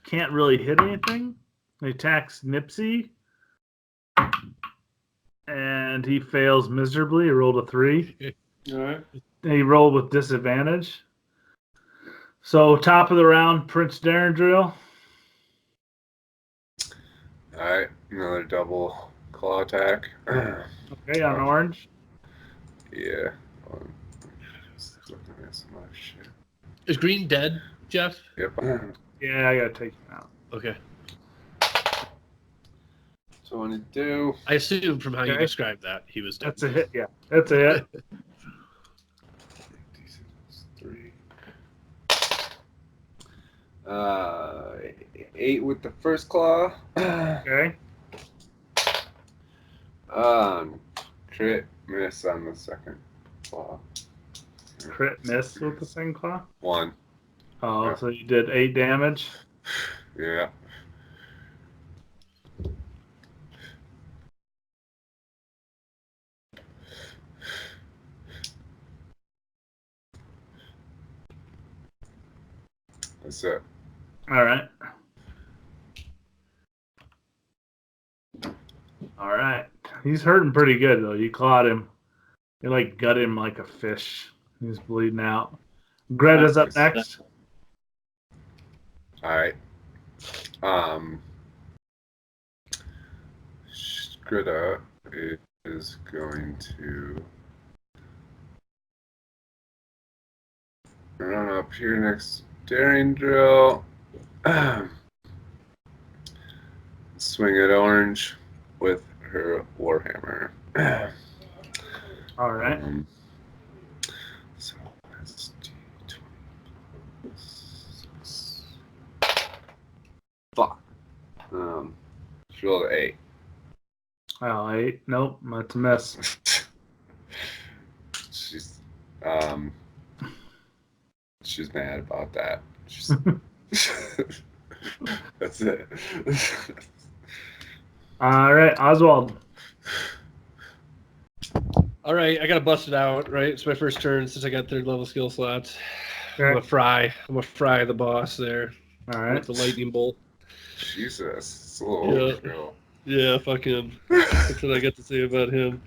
can't really hit anything. He attacks Nipsey, and he fails miserably. He rolled a 3. All right. He rolled with disadvantage. So top of the round, Prince Darendrill. Alright, another double claw attack. Okay, on orange. Yeah. Just looking at some other shit. Is Green dead, Jeff? Yep. Yeah, I gotta take him out. Okay. 22. I assume from how you Okay. described that he was dead. That's a hit. Yeah, that's a hit. 3. 8 with the first claw. Okay. Crit miss on the second claw. Crit miss with the second claw. 1. Oh, Yeah. so you did 8 damage. Yeah. That's it. All right. All right. He's hurting pretty good though. You clawed him. You like gut him like a fish. He's bleeding out. Greta's up next. All right. Greta is going to run up here next to daring drill. Swing at orange with her warhammer. All right. So that's D20. Fuck. She rolled an 8. Oh, 8. Nope, that's a miss. She's mad about that. That's it. All right, Oswald. All right, I got to bust it out, right? It's my first turn since I got third level skill slots. Okay. I'm gonna fry the boss there All right. with the lightning bolt. Jesus, it's a little Yeah. overkill. Yeah, fuck him. That's what I got to say about him.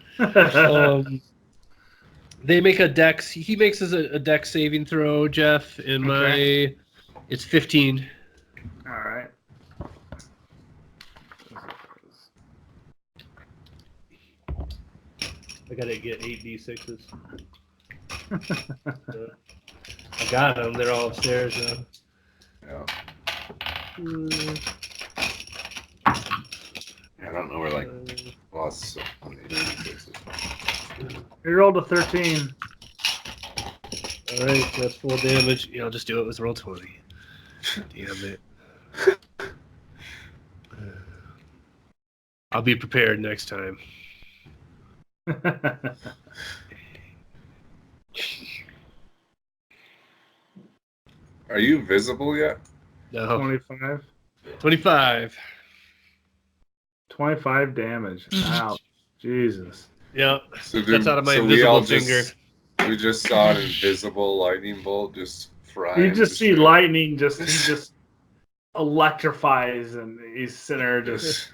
They make a dex. He makes us a dex saving throw, Jeff. And Okay. it's 15. All right. I gotta get 8d6s. I got them. They're all upstairs now. Yeah. I don't know where lost so many D6s. You rolled a 13. All right, that's full damage. Yeah, I'll just do it with roll 20. Damn it. I'll be prepared next time. Are you visible yet? No. 25. 25. 25 damage. Ouch. Jesus. Yeah. So That's out of my we all invisible finger. We just saw an invisible lightning bolt just fry. You just see lightning he just electrifies and he's sitting there just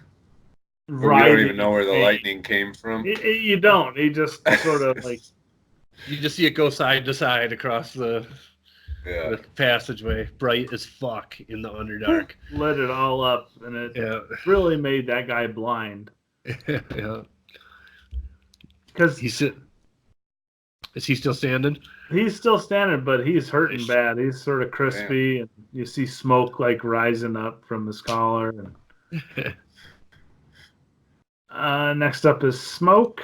We don't even know where the pain. lightning came from. You don't. He just sort of like You just see it go side to side across the passageway, bright as fuck in the Underdark. lit it all up, and it really made that guy blind. Yeah. Because is he still standing? He's still standing, but he's hurting bad. He's sort of crispy, and you see smoke like rising up from his collar. And next up is Smoke.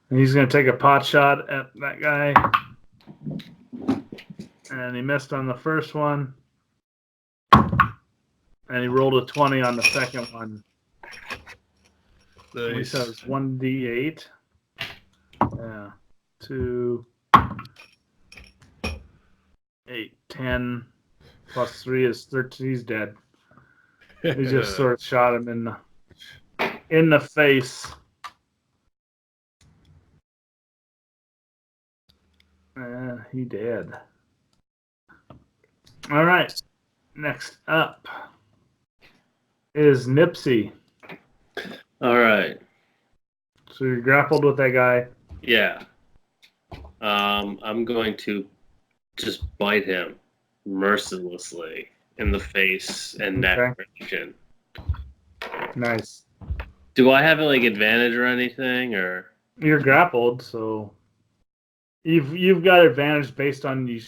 And he's going to take a pot shot at that guy. And he missed on the first one. And he rolled a 20 on the second one. Nice. He says 1d8. Yeah. 2, 8, 10. Plus 3 is 13. He's dead. He just sort of shot him in the face. He did. All right. Next up is Nipsey. All right. So you're grappled with that guy. Yeah. I'm going to just bite him mercilessly in the face and neck region. Nice. Do I have like advantage or anything, or you're grappled, so you've got advantage based on you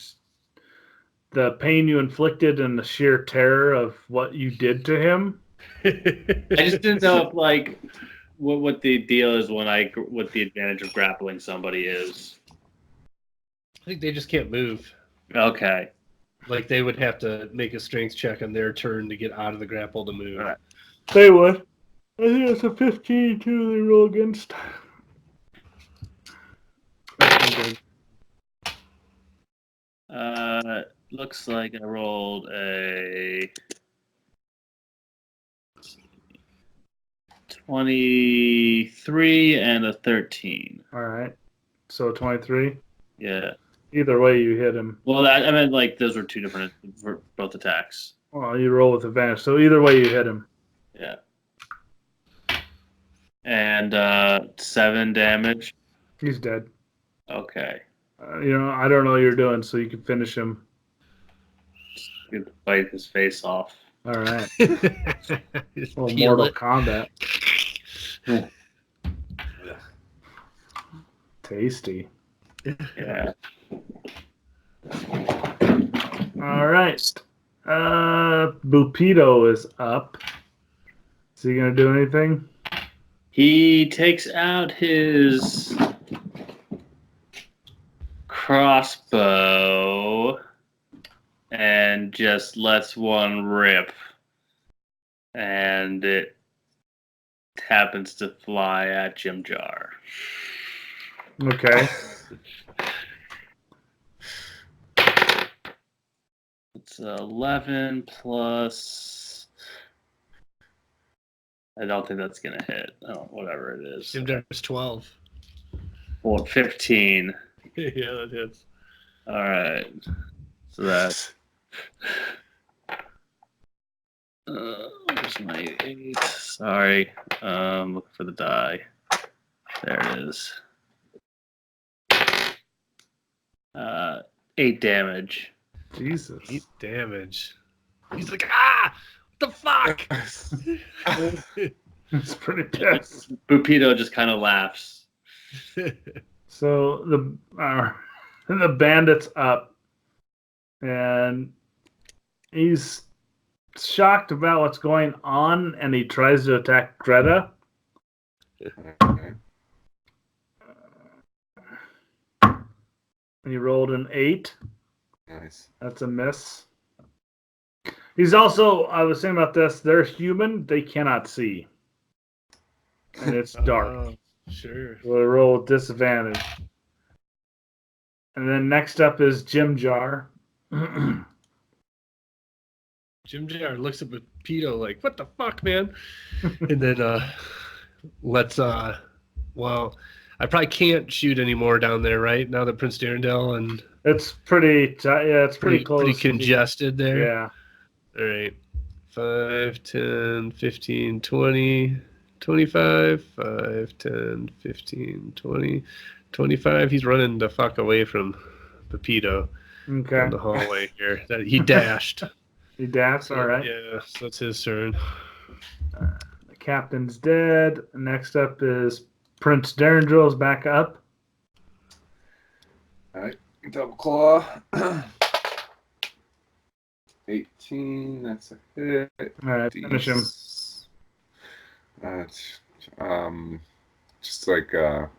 the pain you inflicted and the sheer terror of what you did to him. I just didn't know if like what the deal is what the advantage of grappling somebody is. I think they just can't move. Okay. Like they would have to make a strength check on their turn to get out of the grapple to move. All right. They would. I think it's a 15 too. They roll against. Looks like I rolled a 23 and a 13. All right. So 23. Yeah. Either way, you hit him. Well, I meant like those were two different for both attacks. Well, you roll with advantage. So either way, you hit him. Yeah. And 7 damage. He's dead. Okay. I don't know what you're doing, so you can finish him. You bite his face off. All right. Just Well, peel Mortal it. Kombat. Tasty. Yeah. All right. Bupido is up. Is he gonna do anything? He takes out his crossbow and just lets one rip. And it happens to fly at Jim Jar. Okay. It's 11 plus. I don't think that's gonna hit. Oh, whatever it is. Jim Jar's 12. Well, 15. Yeah, that hits. All right. So that's. Where's my 8? Sorry. Looking for the die. There it is. 8 damage. Jesus. 8 damage. He's like, ah! What the fuck? It's pretty pissed. Bupito just kind of laughs. So the bandit's up, and he's shocked about what's going on, and he tries to attack Greta. Okay. He rolled an 8. Nice. That's a miss. He's also, I was saying about this, they're human, they cannot see. And it's dark. Oh, sure. So they roll with disadvantage. And then next up is Jim Jar. Jim Jar looks at Pedo like, what the fuck, man? And then well, I probably can't shoot anymore down there, right? Now that Prince Darendelle and It's pretty, it's pretty close. Pretty congested there. Yeah. All right. 5, 10, 15, 20, 25, 5, 10, 15, 20, 25. He's running the fuck away from Pepito Okay. in the hallway here. That he dashed. He dashed, all right. Yeah, so that's his turn. The captain's dead. Next up is Prince Darendrill's back up. All right. Double claw. 18. That's a hit. All right, finish him. Just like got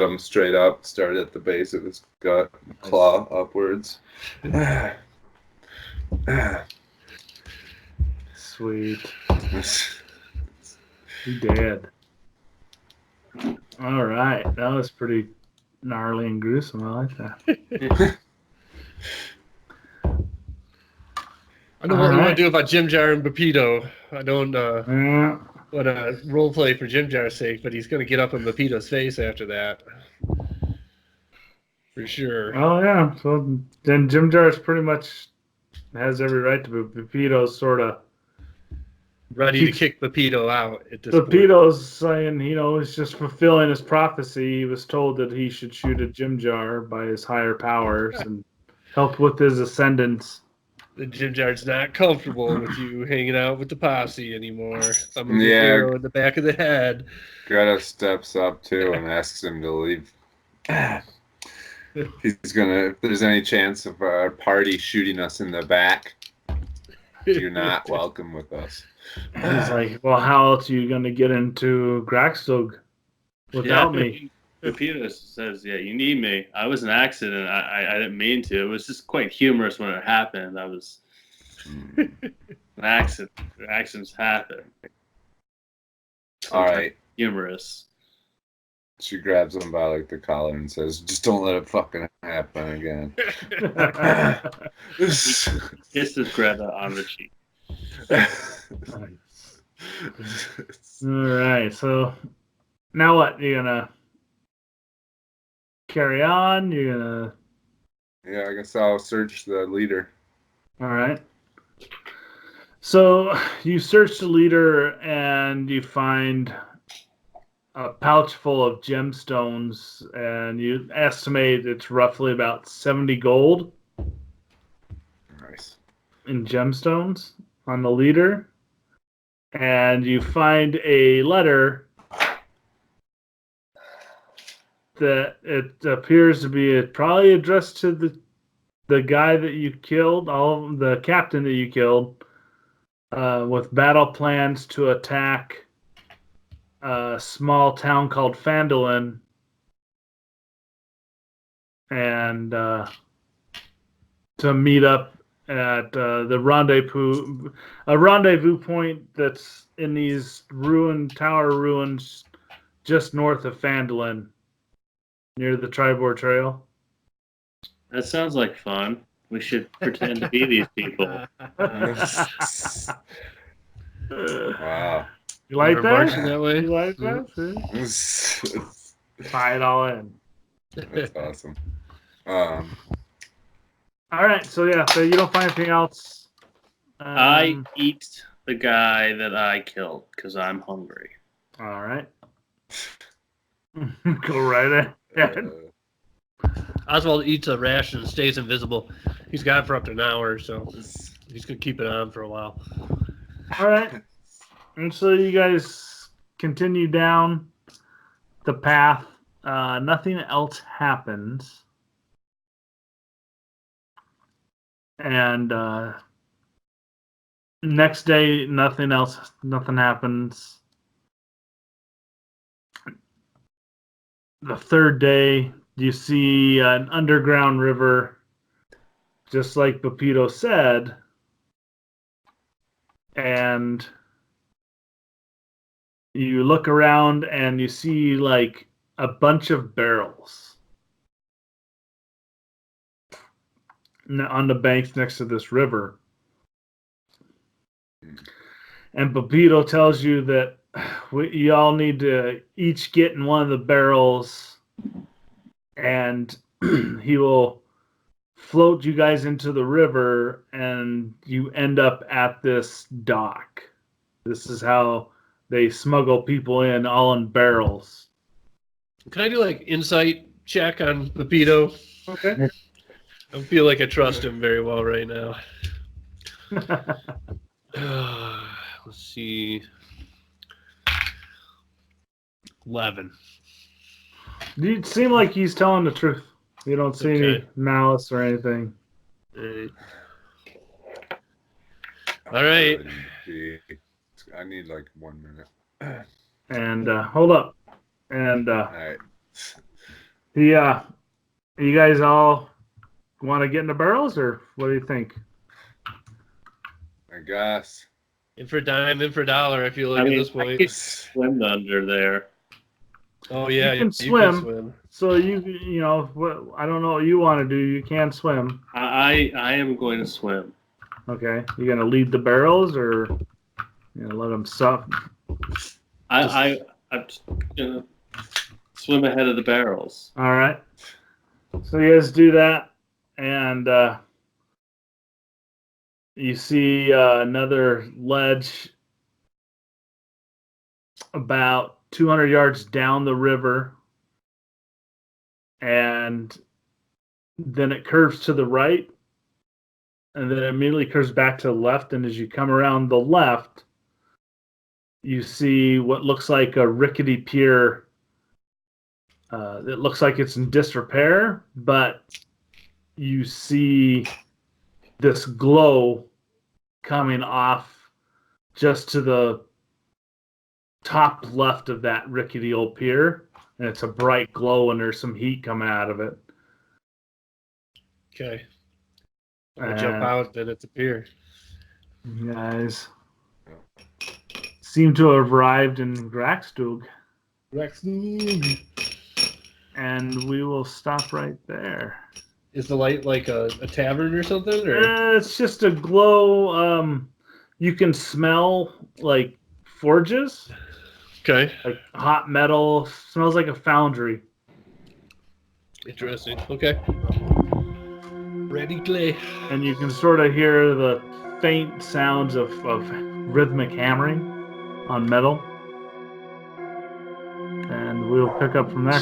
him straight up. Started at the base of his gut, claw upwards. Sweet. He dead. All right, that was pretty gnarly and gruesome. I like that. I know what you want to do about Jim Jar and Pepito. I don't Yeah. want to role play for Jim Jar's sake, but he's going to get up in Pepito's face after that. For sure. Oh yeah. So then Jim Jar's pretty much has every right to be. Pepito's sort of. Ready to kick Pepito out at this point. Pepito's saying, he's just fulfilling his prophecy. He was told that he should shoot at Jim Jar by his higher powers and help with his ascendance. The Jim Jar's not comfortable with you hanging out with the posse anymore. Thumbing the Yeah. arrow in the back of the head. Greta steps up too and asks him to leave. He's gonna. If there's any chance of our party shooting us in the back, you're not welcome with us. He's like, well, how else are you going to get into Graxtog without me? Peter says, "Yeah, you need me. I was an accident. I didn't mean to. It was just quite humorous when it happened. I was an accident. Accidents happen. All right." Humorous." She grabs him by like the collar and says, "Just don't let it fucking happen again." Kisses Greta on the cheek. All right. So now what? You're gonna carry on? You're gonna. Yeah, I guess I'll search the leader. All right. So you search the leader and you find a pouch full of gemstones, and you estimate it's roughly about 70 gold Nice. in gemstones on the leader. And you find a letter that it appears to be probably addressed to the guy that you killed, the captain that you killed, with battle plans to attack a small town called Phandalin, and to meet up at the rendezvous point that's in these tower ruins just north of Phandalin, near the Tribor Trail. That sounds like fun. We should pretend to be these people. Wow. You like We're that? marching that way. You like that? See? Tie it all in. That's awesome. All right, so yeah, so you don't find anything else. I eat the guy that I killed because I'm hungry. All right. Go right ahead. Oswald eats a ration and stays invisible. He's got it for up to an hour, so he's gonna keep it on for a while. All right. And so you guys continue down the path. Nothing else happens. And next day, nothing happens. The third day, you see an underground river, just like Pepito said. And you look around and you see like a bunch of barrels on the banks next to this river. And Pepito tells you that you all need to each get in one of the barrels, and he will float you guys into the river, and you end up at this dock. This is how they smuggle people in, all in barrels. Can I do like insight check on Pepito? Okay. I feel like I trust him very well right now. Let's see. 11. You seem like he's telling the truth. You don't see any malice or anything. All right. I need like 1 minute. And hold up. And All right. you guys all want to get in the barrels, or what do you think? I guess. In for a dime, in for a dollar, I feel like at this I point. could swim under there. Oh, yeah. You can swim. So you know what? I don't know what you want to do. You can swim. I am going to swim. Okay. You gonna lead the barrels, or let them suck? I'm just gonna swim ahead of the barrels. All right. So you guys do that, and you see another ledge about 200 yards down the river, and then it curves to the right, and then it immediately curves back to the left. And as you come around the left, you see what looks like a rickety pier It looks like it's in disrepair, but you see this glow coming off just to the top left of that rickety old pier, and it's a bright glow, and there's some heat coming out of it. Okay. I'll jump out, then it's a pier. You guys seem to have arrived in Graxtug, and we will stop right there. Is the light like a tavern or something? Or? It's just a glow. You can smell like forges, Okay. like hot metal. Smells like a foundry. Interesting. Okay. Ready, clay. And you can sort of hear the faint sounds of rhythmic hammering on metal. And we'll pick up from there.